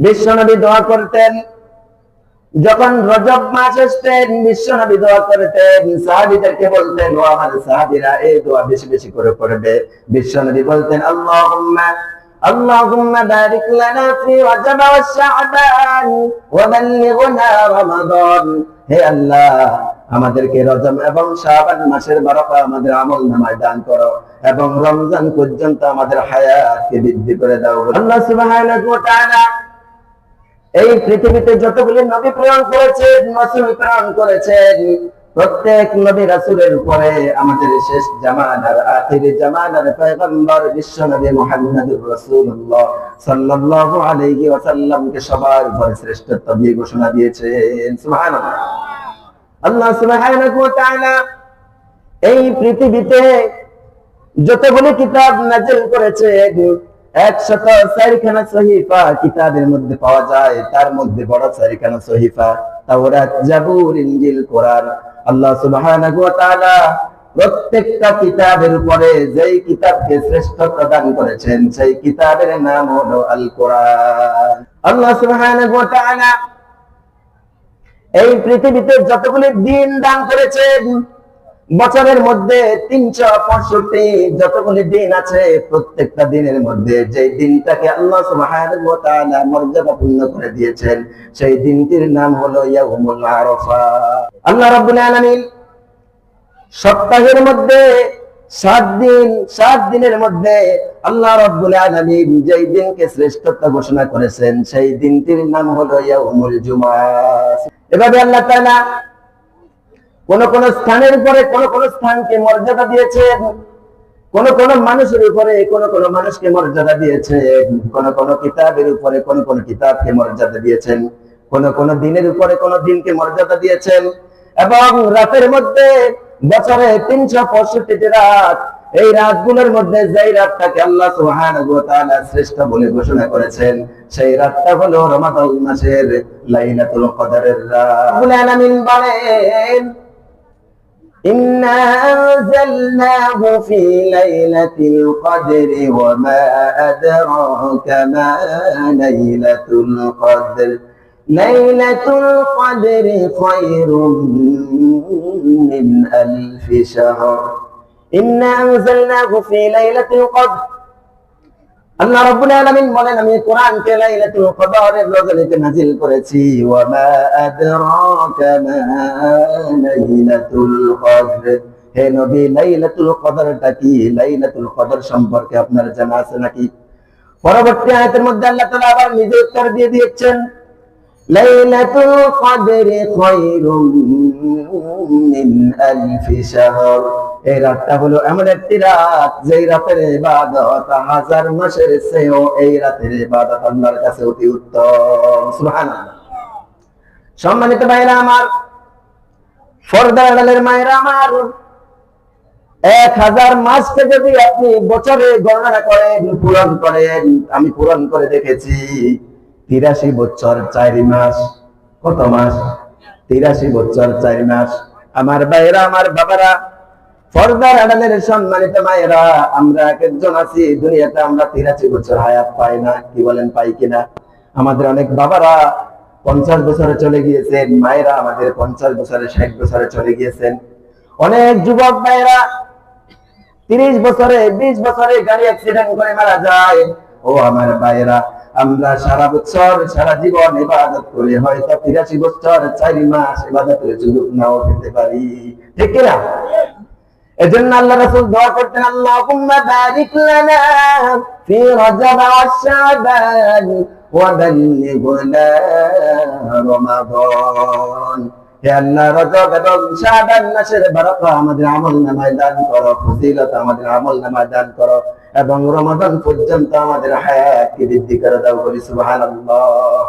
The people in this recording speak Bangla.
বিশ্বনবী দোয়া করতেন, যখন রজব মাস আসতেন বিশ্বনবী দোয়া করতেন, সাহাবীদেরকে বলতেন ও আমার সাহাবীরা এই দোয়া বেশি বেশি করে পড়বে। বিশ্বনবী বলতেন আল্লাহুম্মা বারিক লানা ফি রজব ওয়া শাবান ওয়া বাল্লিগনা রমাদান। হে আল্লাহ, আমাদেরকে রজব এবং শাবান মাসের বারাকা আমাদের আমলনামায় দান করো এবং রমজান পর্যন্ত আমাদের হায়াতকে বৃদ্ধি করে দাও। আল্লাহ সুবহানাহু ওয়া তাআলা এই পৃথিবীতে যতগুলি নবী প্রেরণ করেছেন, রাসূল প্রেরণ করেছেন, প্রত্যেক নবী রাসূলের উপরে আমাদের শেষ জামানার আখির জামানার পয়গম্বর বিশ্ব নবী মুহাম্মদুর রাসূলুল্লাহ সাল্লাল্লাহু আলাইহি ওয়াসাল্লামকে সবার উপরে শ্রেষ্ঠত্ব দিয়ে ঘোষণা দিয়েছেন। সুবহানাল্লাহ। আল্লাহ সুবহানাহু ওয়া তাআলা এই পৃথিবীতে যতগুলি কিতাব নাযিল করেছেন, 104খানা সহিফা কিতাবের মধ্যে পাওয়া যায়। তার মধ্যে বড় 4খানা সহিফা তাওরাত, জাবুর, ইনজিল, কোরআন। আল্লাহ সুবহানাহু ওয়া তাআলা প্রত্যেকটা কিতাবের উপরে যেই কিতাবকে শ্রেষ্ঠত্ব দান করেছেন সেই কিতাবের নাম হলো আল কোরআন। আল্লাহ সুবহানাহু ওয়া তাআলা এই পৃথিবীতে যতগুলি দিন দান করেছেন, বছরের মধ্যে 365 যতগুলি দিন আছে, প্রত্যেকটা দিনের মধ্যে যে দিনটাকে আল্লাহ সুবহানাহু ওয়া তাআলা মর্যাদাপূর্ণ করে দিয়েছেন সেই দিনটির নাম হলো ইয়াউমুল আরাফা। আল্লাহ রাব্বুল আলামিন সপ্তাহের মধ্যে 7 দিনের মধ্যে আল্লাহ রাব্বুল আলামিন যেই দিনকে শ্রেষ্ঠত্ব ঘোষণা করেছেন সেই দিনটির নাম হলো ইয়াউমুল জুমআ। এভাবে আল্লাহ তাআলা কোন কোন স্থানের উপরে কোন কোন স্থানকে মর্যাদা দিয়েছেন, কোন কোন মানুষের উপরে কোন কোন মানুষকে মর্যাদা দিয়েছেন, কোন কোন কিতাবের উপরে কোন কোন কিতাবকে মর্যাদা দিয়েছেন, কোন কোন দিনের উপরে কোন দিনকে মর্যাদা দিয়েছেন। এবং রাতের মধ্যে বছরে 365টি রাত, এই রাতগুলোর মধ্যে যেই রাতটাকে আল্লাহ সুবহানাহু ওয়া তাআলা শ্রেষ্ঠ বলে ঘোষণা করেছেন সেই রাতটা হলো রমাদান মাসের লাইলাতুল কদরের রাত। রব্বুল আলামিন বলেন إنا أنزلناه في ليلة القدر وما أدراك ما ليلة القدر ليلة القدر خير من ألف شهر إنا أنزلناه في ليلة القدر। আল্লাহ রাব্বুল আলামিন বলেন আমি কোরআনকে লাইলাতুল কদরের রজনীতে নাযিল করেছি। ওয়া মা আদরাকা মা লাইলাতুল কদর। হে নবী, লাইলাতুল কদরটা কি? লাইলাতুল কদর সম্পর্কে আপনার জানা আছে নাকি? পরবর্তী আয়াতের মধ্যে আল্লাহ তাআলা আবার নিজে উত্তর দিয়ে দিয়েছেন, লাইলাতুল কদরি খায়রুম মিন আলফি শাহর। এই রাতটা হলো এমন একটি রাত যেই রাতের ইবাদত 1000 মাসের চেয়েও এই রাতের ইবাদত আল্লাহর কাছে অতি উত্তম। সুবহানাল্লাহ। সম্মানিত ভাইরা আমার, পর্দার আড়ালের মায়েরা আমার, 1000 মাসকে যদি আপনি বছরে গণনা করেন, পূরণ করেন, আমি পূরণ করে দেখেছি 83 বছর 4 মাস। কত মাস? 83 বছর 4 মাস। আমার ভাইরা, আমার বাবারা, পর্দার আড়ালের সম্মানিত মায়েরা, আমরা একজন আছি দুনিয়াতে আমরা 83 বছর হায়াত পাই না। কি বলেন, পাই কিনা? আমাদের অনেক বাবারা 50 বছরে চলে গিয়েছেন, মায়েরা আমাদের 50 বছরে 60 বছরে চলে গিয়েছেন। অনেক যুবক ভাইরা 30 বছরে 20 বছরে গাড়ি অ্যাক্সিডেন্ট করে মারা যায়। ও আমার ভাইরা, আমরা সারা বছর সারা জীবন ইবাদত করে হয়তো 83 বছর 4 মাস ইবাদতের সুযোগ নাও পেতে পারি। ঠিক কিনা? এজন্য আল্লাহ রাসূল দোয়া করতেন, আল্লাহুম্মা বারিক লানা ফি রজব ওয়া শাবান ওয়া বাল্লিগনা রমাদান। হে আল্লাহ, রজব এবং শাবান মাসের বারাকা আমাদের আমলনামায় দান করো, ফজিলত আমাদের আমলনামায় দান করো এবং রমাদান পর্যন্ত আমাদের হায়াতকে বৃদ্ধি করে দাও। বলি সুবহানাল্লাহ।